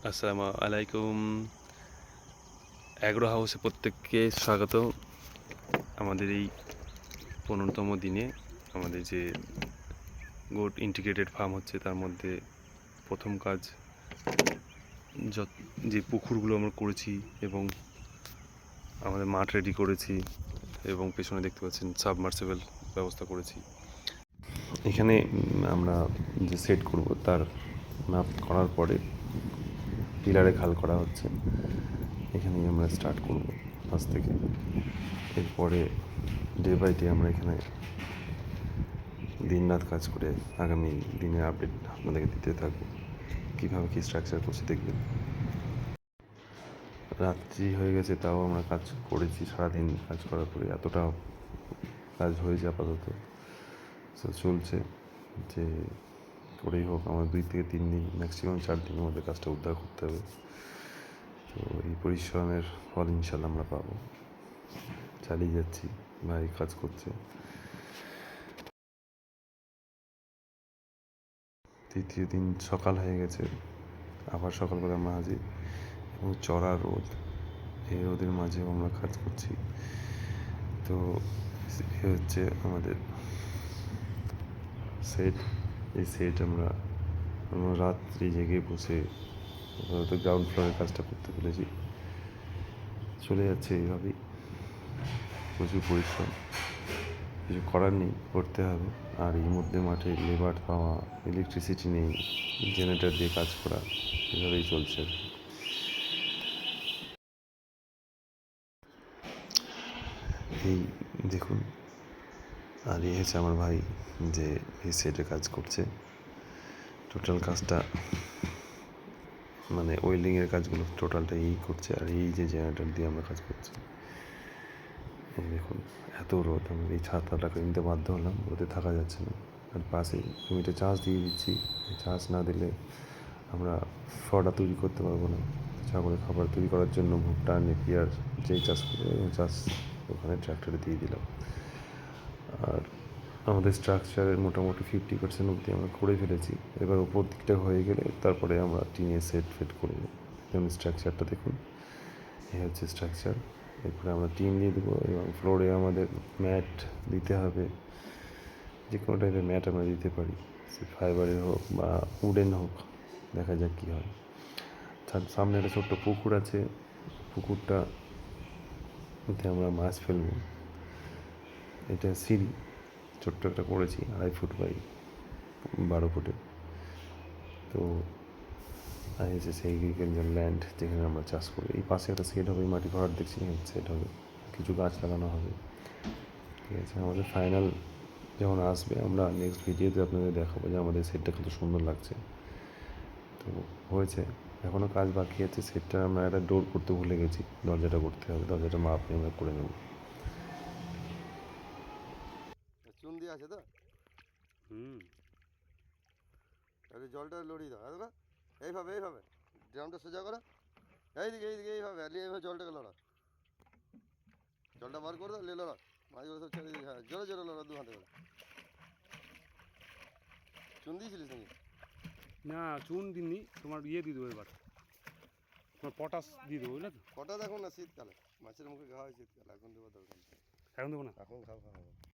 আসসালামু আলাইকুম। অ্যাগ্রো হাউসে প্রত্যেককে স্বাগত। আমাদের এই 15তম দিনে আমাদের যে গোট ইন্টিগ্রেটেড ফার্ম হচ্ছে, তার মধ্যে প্রথম কাজ যে পুকুরগুলো আমরা করেছি এবং আমাদের মাঠ রেডি করেছি এবং পেছনে দেখতে পাচ্ছেন সাবমার্সিবল ব্যবস্থা করেছি। এখানে আমরা যে সেট করব তার মাপ করার পরে পিলারে খাল করা হচ্ছে। এখানেই আমরা স্টার্ট করব আজ থেকে। এরপরে ডে বাই ডে আমরা এখানে দিন রাত কাজ করে আগামী দিনের আপডেট আপনাদেরকে দিতে থাকবো। কীভাবে কী স্ট্রাকচার করছি দেখবেন। রাত্রি হয়ে গেছে, তাও আমরা কাজ করেছি। সারাদিন কাজ করার পরে এতটা কাজ হয়েছে আপাতত, সো চলছে যে করেই হোক আমার 2 থেকে 3 দিন, ম্যাক্সিমাম 4 দিনের মধ্যে কাজটা উদ্ধার করতে হবে। তো এই পরিশ্রমের ফল ইনশাল্লাহ আমরা পাবো। চালিয়ে যাচ্ছি, ভাই কাজ করছে। তৃতীয় দিন সকাল হয়ে গেছে, আবার সকালবেলা আমরা হাজির এবং চড়া রোদ। এই রোদের মাঝেও আমরা কাজ করছি। তো এ হচ্ছে আমাদের সেট। এই সেট আমরা রাত্রি জেগে বসে গ্রাউন্ড ফ্লোরের কাজটা করতে পেরেছি। চলে যাচ্ছে এইভাবেই, প্রচুর পরিশ্রম, কিছু করার নেই, করতে হবে। আর এর মধ্যে মাঠে লেবার পাওয়া, ইলেকট্রিসিটি নেই, জেনারেটর দিয়ে কাজ করা, এভাবেই চলছে। এই দেখুন, আর এই হচ্ছে আমার ভাই যে এই সেটে কাজ করছে। টোটাল কাজটা মানে ওয়েল্ডিংয়ের কাজগুলো টোটালটা এই করছে, আর এই যে জেনারেটর দিয়ে আমরা কাজ করছি। এই দেখুন, এত রোদ, আমরা এই ছাতাটা কিনতে বাধ্য হলাম, রোদে থাকা যাচ্ছে না। আর পাশে জমিতে চাষ দিয়ে দিচ্ছি, চাষ না দিলে আমরা ফডা তৈরি করতে পারবো না। ছাগলের খাবার তৈরি করার জন্য ভুট্টা, নেপিয়ার যেই চাষ করে চাষ ওখানে ট্র্যাক্টরে দিয়ে দিলাম। আর আমাদের স্ট্রাকচারের মোটামুটি 50% অবধি আমরা করে ফেলেছি। এবার ওপর দিকটা হয়ে গেলে তারপরে আমরা টিনের সেট ফেট করবো। যেমন স্ট্রাকচারটা দেখুন, এই হচ্ছে স্ট্রাকচার। এরপরে আমরা টিন দিয়ে দেবো এবং ফ্লোরে আমাদের ম্যাট দিতে হবে। যে কোনো টাইপের ম্যাট আমরা দিতে পারি, সে ফাইবারের হোক বা উডেন হোক, দেখা যাক কী হয়। তার সামনে একটা ছোট্ট পুকুর আছে, পুকুরটাতে আমরা মাছ ফেলবো। এটা সিঁড়ি ছোট্ট একটা করেছি, 2.5 ফুট বাই 12 ফুটে। তো এসে সেই এগ্রিকালচার ল্যান্ড যেখানে আমরা চাষ করি, এই পাশে একটা সেট হবে, মাটি ভরাট দেখছি সেট হবে, কিছু গাছ লাগানো হবে। ঠিক আছে, আমাদের ফাইনাল যখন আসবে আমরা নেক্সট ভিডিওতে আপনাদের দেখাবো যে আমাদের সেটটা কত সুন্দর লাগছে। তো হয়েছে, এখনও কাজ বাকি আছে। সেটটা আমরা একটা ডোর করতে ভুলে গেছি, দরজাটা করতে হবে, দরজাটা মাপ নিয়ে আমরা করে নেব। চুন দিয়ে আছে তো? তাহলে জলটা লড়িয়ে দাও, দাদা এইভাবে এইভাবে ড্রামটা সোজা করো, এইদিকে এইদিকে এইভাবে এইভাবে জলটাকে লড়া, জলটা বার করে দাও, লড়া মাঝে মাঝে সব ছেড়ে দিই। হ্যাঁ, জোরে জোরে লড়া, 2 হাতে করে। চুন দিয়েছিলিস নাকি? না, চুন দিননি, তোমার ইয়ে দিয়ে দেবো এবার, তোমার পটাশ দিয়ে দেবো, বুঝলে তো। কটা দেখুন না, শীতকালে মাছের মুখে খাওয়া হয়, শীতকালে এখন দেওয়ার দরকার নেই। এখন দেবো না। এখন খাওয়া হবে।